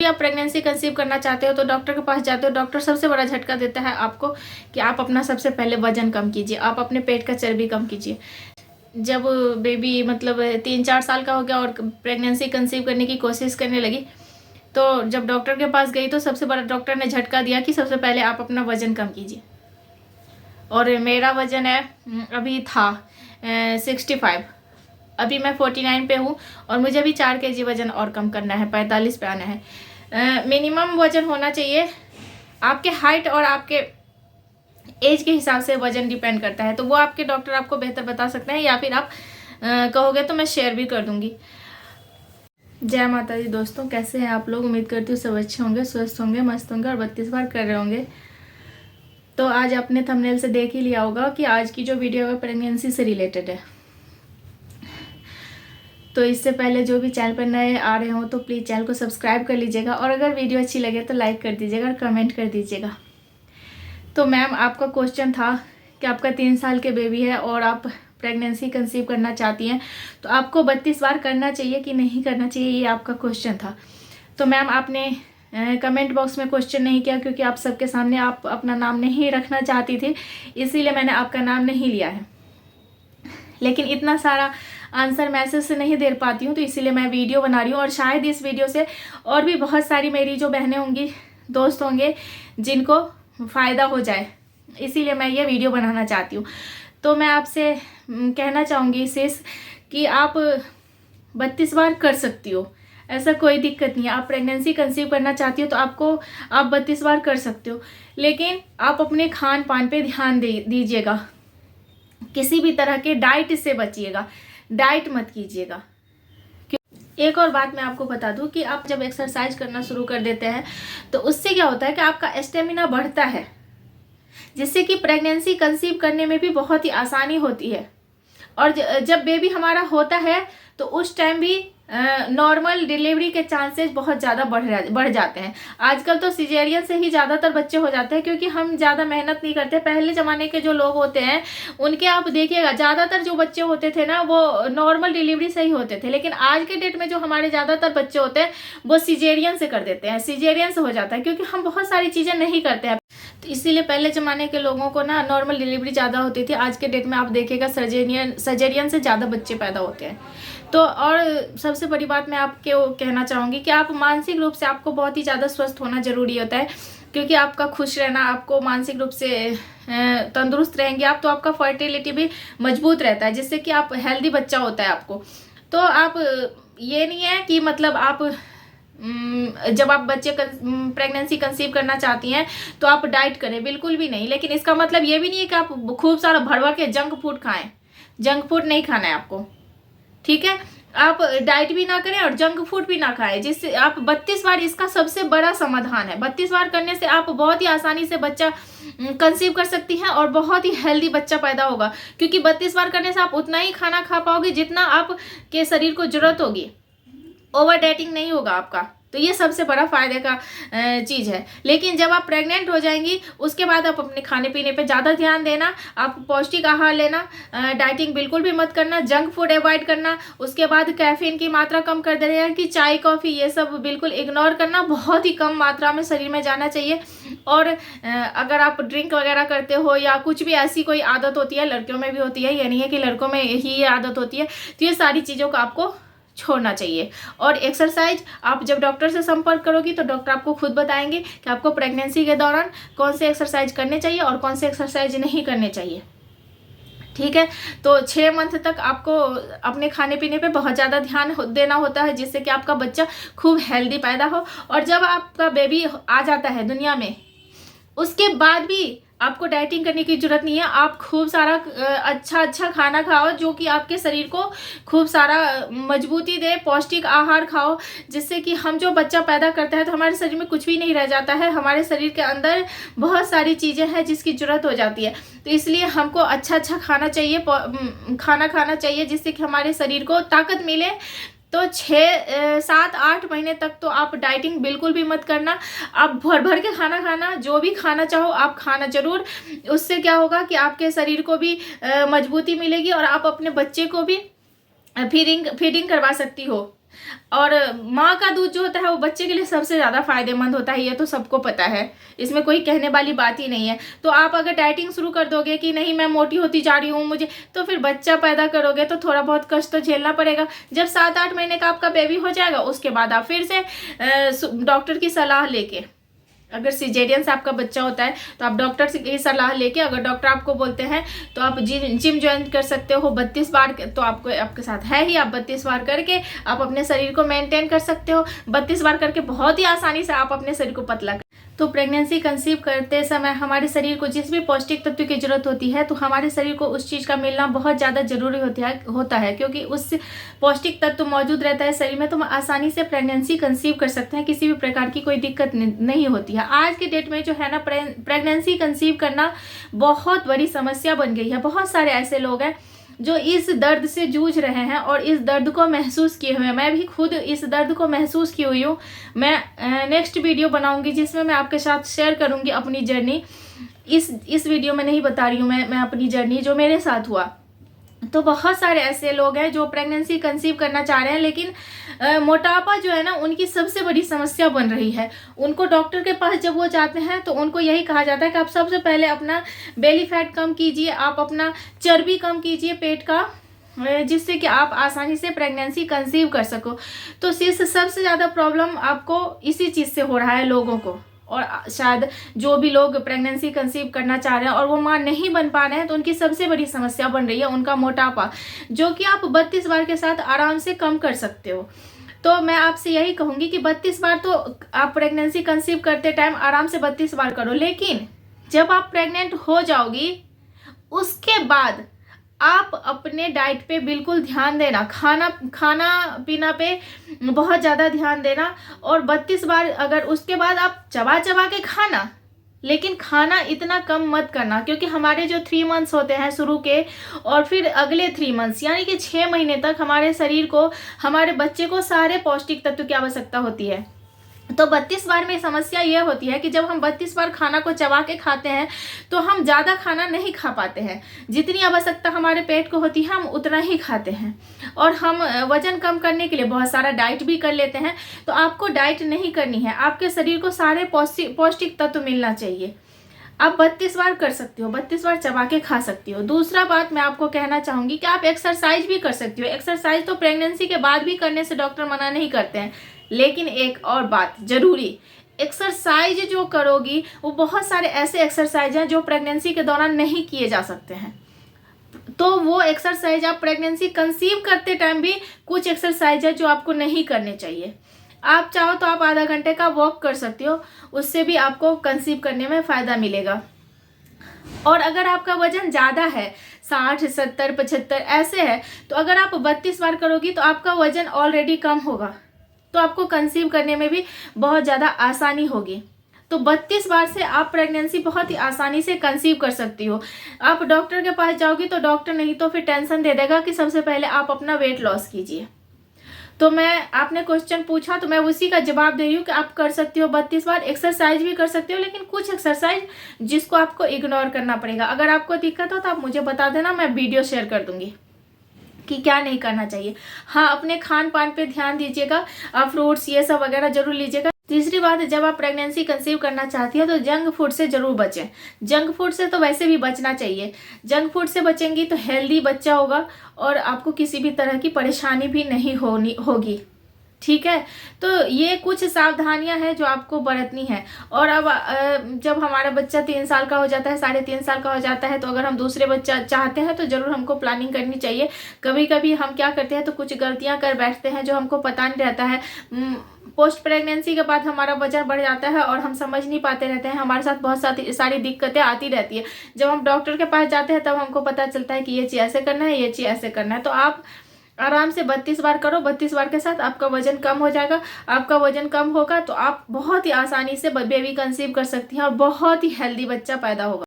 आप pregnancy conceive करना चाहते हो तो डॉक्टर के पास जाते हो, डॉक्टर सबसे बड़ा झटका देता है आपको कि आप अपना सबसे पहले वजन कम कीजिए, आप अपने पेट का चर्बी कम कीजिए। जब बेबी मतलब 3-4 साल का हो गया और प्रेगनेंसी कंसीव करने की कोशिश करने लगी, तो जब डॉक्टर के पास गई तो सबसे बड़ा डॉक्टर ने झटका दिया कि सबसे पहले आप अपना वजन कम कीजिए। और मेरा वजन है अभी था 65, अभी मैं 49 पे हूँ और मुझे अभी 4 kg वजन और कम करना है, 45 पे आना है। मिनिमम वजन होना चाहिए। आपके हाइट और आपके एज के हिसाब से वजन डिपेंड करता है, तो वो आपके डॉक्टर आपको बेहतर बता सकते हैं, या फिर आप कहोगे तो मैं शेयर भी कर दूंगी। जय माता दी दोस्तों, कैसे हैं आप लोग? उम्मीद करती हूँ सब अच्छे होंगे, स्वस्थ होंगे, मस्त होंगे और 32 बार कर रहे होंगे। तो आज अपने थंबनेल से देख ही लिया होगा कि आज की जो वीडियो है प्रेगनेंसी से रिलेटेड है। तो इससे पहले जो भी चैनल पर नए आ रहे हो तो प्लीज़ चैनल को सब्सक्राइब कर लीजिएगा, और अगर वीडियो अच्छी लगे तो लाइक कर दीजिएगा और कमेंट कर दीजिएगा। तो मैम, आपका क्वेश्चन था कि आपका 3 साल के बेबी है और आप प्रेगनेंसी कंसीव करना चाहती हैं, तो आपको 32 बार करना चाहिए कि नहीं करना चाहिए, ये आपका क्वेश्चन था। तो मैम, आपने कमेंट बॉक्स में क्वेश्चन नहीं किया क्योंकि आप सबके सामने आप अपना नाम नहीं रखना चाहती थी, इसीलिए मैंने आपका नाम नहीं लिया है। लेकिन इतना सारा आंसर मैसेज से नहीं दे पाती हूँ, तो इसीलिए मैं वीडियो बना रही हूँ। और शायद इस वीडियो से और भी बहुत सारी मेरी जो बहनें होंगी, दोस्त होंगे, जिनको फ़ायदा हो जाए, इसीलिए मैं ये वीडियो बनाना चाहती हूँ। तो मैं आपसे कहना चाहूँगी सिस कि आप 32 बार कर सकती हो, ऐसा कोई दिक्कत नहीं है। आप प्रेगनेंसी कंसीव करना चाहती हो तो आप 32 बार कर सकते हो, लेकिन आप अपने खान पान पे ध्यान दीजिएगा। किसी भी तरह के डाइट से बचिएगा, डाइट मत कीजिएगा। एक और बात मैं आपको बता दूं कि आप जब एक्सरसाइज करना शुरू कर देते हैं तो उससे क्या होता है कि आपका स्टेमिना बढ़ता है, जिससे कि प्रेगनेंसी कंसीव करने में भी बहुत ही आसानी होती है। और जब बेबी हमारा होता है तो उस टाइम भी नॉर्मल डिलीवरी के चांसेस बहुत ज़्यादा बढ़ जाते हैं। आजकल तो सिजेरियन से ही ज़्यादातर बच्चे हो जाते हैं, क्योंकि हम ज़्यादा मेहनत नहीं करते। पहले ज़माने के जो लोग होते हैं उनके आप देखिएगा, ज़्यादातर जो बच्चे होते थे ना, वो नॉर्मल डिलीवरी से ही होते थे। लेकिन आज के डेट में जो हमारे ज़्यादातर बच्चे होते हैं वो सिजेरियन से कर देते हैं, सिजेरियन से हो जाता है, क्योंकि हम बहुत सारी चीज़ें नहीं करते हैं। तो इसीलिए पहले ज़माने के लोगों को ना नॉर्मल डिलीवरी ज़्यादा होती थी। आज के डेट में आप देखिएगा सर्जेरियन से ज़्यादा बच्चे पैदा होते हैं। तो और सबसे बड़ी बात मैं आपको कहना चाहूँगी कि आप मानसिक रूप से आपको बहुत ही ज़्यादा स्वस्थ होना ज़रूरी होता है, क्योंकि आपका खुश रहना, आपको मानसिक रूप से तंदुरुस्त रहेंगे आप, तो आपका फर्टिलिटी भी मजबूत रहता है, जिससे कि आप हेल्दी बच्चा होता है आपको। तो आप ये नहीं है कि मतलब आप जब आप बच्चे प्रेगनेंसी कंसीव करना चाहती हैं तो आप डाइट करें, बिल्कुल भी नहीं। लेकिन इसका मतलब ये भी नहीं है कि आप खूब सारा भरवा के जंक फूड खाएं। जंक फूड नहीं खाना है आपको, ठीक है? आप डाइट भी ना करें और जंक फूड भी ना खाएं, जिससे आप 32 बार, इसका सबसे बड़ा समाधान है। 32 बार करने से आप बहुत ही आसानी से बच्चा कंसीव कर सकती हैं और बहुत ही हेल्दी बच्चा पैदा होगा, क्योंकि 32 बार करने से आप उतना ही खाना खा पाओगे जितना आपके शरीर को जरूरत होगी। ओवर डाइटिंग नहीं होगा आपका, तो ये सबसे बड़ा फायदे का चीज़ है। लेकिन जब आप प्रेग्नेंट हो जाएंगी उसके बाद आप अपने खाने पीने पे ज़्यादा ध्यान देना, आप पौष्टिक आहार लेना, डाइटिंग बिल्कुल भी मत करना, जंक फूड अवॉइड करना। उसके बाद कैफीन की मात्रा कम कर देना, कि चाय कॉफ़ी ये सब बिल्कुल इग्नोर करना, बहुत ही कम मात्रा में शरीर में जाना चाहिए। और अगर आप ड्रिंक वगैरह करते हो या कुछ भी ऐसी कोई आदत होती है, लड़कियों में भी होती है, ये नहीं है कि लड़कों में ही ये आदत होती है, तो ये सारी चीज़ों को आपको छोड़ना चाहिए। और एक्सरसाइज, आप जब डॉक्टर से संपर्क करोगी तो डॉक्टर आपको खुद बताएंगे कि आपको प्रेगनेंसी के दौरान कौन से एक्सरसाइज करने चाहिए और कौन से एक्सरसाइज नहीं करने चाहिए, ठीक है? तो 6 मंथ तक आपको अपने खाने पीने पे बहुत ज़्यादा ध्यान देना होता है, जिससे कि आपका बच्चा खूब हेल्दी पैदा हो। और जब आपका बेबी आ जाता है दुनिया में, उसके बाद भी आपको डाइटिंग करने की जरूरत नहीं है। आप खूब सारा अच्छा खाना खाओ, जो कि आपके शरीर को खूब सारा मजबूती दे, पौष्टिक आहार खाओ, जिससे कि हम जो बच्चा पैदा करते हैं तो हमारे शरीर में कुछ भी नहीं रह जाता है। हमारे शरीर के अंदर बहुत सारी चीज़ें हैं जिसकी जरूरत हो जाती है। तो इसलिए हमको अच्छा खाना चाहिए, खाना खाना चाहिए, जिससे कि हमारे शरीर को ताकत मिले। तो 6-7-8 महीने तक तो आप डाइटिंग बिल्कुल भी मत करना। आप भर भर के खाना खाना, जो भी खाना चाहो आप खाना जरूर। उससे क्या होगा कि आपके शरीर को भी मजबूती मिलेगी और आप अपने बच्चे को भी फीडिंग करवा सकती हो। और माँ का दूध जो होता है वो बच्चे के लिए सबसे ज़्यादा फायदेमंद होता है, ये तो सबको पता है, इसमें कोई कहने वाली बात ही नहीं है। तो आप अगर डाइटिंग शुरू कर दोगे कि नहीं मैं मोटी होती जा रही हूँ मुझे, तो फिर बच्चा पैदा करोगे तो थोड़ा बहुत कष्ट तो झेलना पड़ेगा। जब 7-8 महीने का आपका बेबी हो जाएगा उसके बाद आप फिर से डॉक्टर की सलाह लेके, अगर सिजेरियन से आपका बच्चा होता है तो आप डॉक्टर से की सलाह लेके, अगर डॉक्टर आपको बोलते हैं तो आप जिम ज्वाइन कर सकते हो 32 बार, तो आपको आपके साथ है ही, आप 32 बार करके आप अपने शरीर को मेंटेन कर सकते हो। 32 बार करके बहुत ही आसानी से आप अपने शरीर को पतला कर। तो प्रेगनेंसी कंसीव करते समय हमारे शरीर को जिस भी पौष्टिक तत्व की जरूरत होती है तो हमारे शरीर को उस चीज़ का मिलना बहुत ज़्यादा जरूरी होता है क्योंकि उस पौष्टिक तत्व मौजूद रहता है शरीर में, तो हम आसानी से प्रेगनेंसी कंसीव कर सकते हैं, किसी भी प्रकार की कोई दिक्कत नहीं होती है। आज के डेट में जो है ना, प्रेगनेंसी कंसीव करना बहुत बड़ी समस्या बन गई है। बहुत सारे ऐसे लोग हैं जो इस दर्द से जूझ रहे हैं और इस दर्द को महसूस किए हुए हैं। मैं भी खुद इस दर्द को महसूस की हुई हूँ। मैं नेक्स्ट वीडियो बनाऊंगी जिसमें मैं आपके साथ शेयर करूंगी अपनी जर्नी। इस वीडियो में नहीं बता रही हूँ मैं अपनी जर्नी जो मेरे साथ हुआ। तो बहुत सारे ऐसे लोग हैं जो प्रेगनेंसी कंसीव करना चाह रहे हैं, लेकिन मोटापा जो है ना उनकी सबसे बड़ी समस्या बन रही है। उनको डॉक्टर के पास जब वो जाते हैं तो उनको यही कहा जाता है कि आप सबसे पहले अपना बेली फैट कम कीजिए, आप अपना चर्बी कम कीजिए पेट का, जिससे कि आप आसानी से प्रेगनेंसी कंसीव कर सको। तो सबसे ज़्यादा प्रॉब्लम आपको इसी चीज़ से हो रहा है लोगों को। और शायद जो भी लोग प्रेगनेंसी कंसीव करना चाह रहे हैं और वो माँ नहीं बन पा रहे हैं तो उनकी सबसे बड़ी समस्या बन रही है उनका मोटापा, जो कि आप 32 बार के साथ आराम से कम कर सकते हो। तो मैं आपसे यही कहूँगी कि 32 बार तो आप प्रेगनेंसी कंसीव करते टाइम आराम से 32 बार करो, लेकिन जब आप प्रेग्नेंट हो जाओगी उसके बाद आप अपने डाइट पे बिल्कुल ध्यान देना, खाना पीना पे बहुत ज़्यादा ध्यान देना। और 32 बार अगर उसके बाद आप चबा के खाना, लेकिन खाना इतना कम मत करना, क्योंकि हमारे जो 3 मंथ्स होते हैं शुरू के और फिर अगले 3 मंथ्स यानी कि 6 महीने तक हमारे शरीर को, हमारे बच्चे को सारे पौष्टिक तत्व की आवश्यकता होती है। तो 32 बार में समस्या यह होती है कि जब हम 32 बार खाना को चबा के खाते हैं तो हम ज़्यादा खाना नहीं खा पाते हैं। जितनी आवश्यकता हमारे पेट को होती है हम उतना ही खाते हैं, और हम वजन कम करने के लिए बहुत सारा डाइट भी कर लेते हैं। तो आपको डाइट नहीं करनी है, आपके शरीर को सारे पौष्टिक तत्व मिलना चाहिए। आप 32 बार कर सकती हो, 32 बार चबा के खा सकती हो। दूसरा बात मैं आपको कहना चाहूँगी कि आप एक्सरसाइज भी कर सकती हो। एक्सरसाइज तो प्रेगनेंसी के बाद भी करने से डॉक्टर मना नहीं करते हैं, लेकिन एक और बात जरूरी, एक्सरसाइज जो करोगी वो बहुत सारे ऐसे एक्सरसाइज हैं जो प्रेगनेंसी के दौरान नहीं किए जा सकते हैं। तो वो एक्सरसाइज आप प्रेगनेंसी कंसीव करते टाइम भी कुछ एक्सरसाइज है जो आपको नहीं करने चाहिए। आप चाहो तो आप आधा घंटे का वॉक कर सकती हो, उससे भी आपको कंसीव करने में फ़ायदा मिलेगा। और अगर आपका वजन ज़्यादा है, 60, 70, 75 ऐसे है, तो अगर आप 32 बार करोगी तो आपका वजन ऑलरेडी कम होगा, तो आपको कंसीव करने में भी बहुत ज़्यादा आसानी होगी। तो 32 बार से आप प्रेगनेंसी बहुत ही आसानी से कंसीव कर सकती हो। आप डॉक्टर के पास जाओगी तो डॉक्टर नहीं तो फिर टेंशन दे देगा कि सबसे पहले आप अपना वेट लॉस कीजिए। तो आपने क्वेश्चन पूछा तो मैं उसी का जवाब दे रही हूँ कि आप कर सकती हो 32 बार। एक्सरसाइज भी कर सकते हो, लेकिन कुछ एक्सरसाइज जिसको आपको इग्नोर करना पड़ेगा। अगर आपको दिक्कत हो तो आप मुझे बता देना, मैं वीडियो शेयर कर दूंगी कि क्या नहीं करना चाहिए। हाँ, अपने खान पान पे ध्यान दीजिएगा, आप फ्रूट्स ये सब वगैरह जरूर लीजिएगा। तीसरी बात है, जब आप प्रेगनेंसी कंसीव करना चाहती है तो जंक फूड से जरूर बचें। जंक फूड से तो वैसे भी बचना चाहिए। जंक फूड से बचेंगी तो हेल्दी बच्चा होगा और आपको किसी भी तरह की परेशानी भी नहीं होगी। ठीक है, तो ये कुछ सावधानियां हैं जो आपको बरतनी है। और अब जब हमारा बच्चा 3 साल का हो जाता है, 3.5 साल का हो जाता है, तो अगर हम दूसरे बच्चा चाहते हैं तो जरूर हमको प्लानिंग करनी चाहिए। कभी कभी हम क्या करते हैं तो कुछ गलतियां कर बैठते हैं जो हमको पता नहीं रहता है। पोस्ट प्रेगनेंसी के बाद हमारा वजन बढ़ जाता है और हम समझ नहीं पाते रहते हैं, हमारे साथ बहुत सारी दिक्कतें आती रहती है। जब हम डॉक्टर के पास जाते हैं तब हमको पता चलता है कि ये चीज़ ऐसे करना है, ये चीज़ ऐसे करना है। तो आप आराम से 32 बार करो। 32 बार के साथ आपका वजन कम हो जाएगा। आपका वजन कम होगा तो आप बहुत ही आसानी से बेबी कंसीव कर सकती हैं और बहुत ही हेल्दी बच्चा पैदा होगा।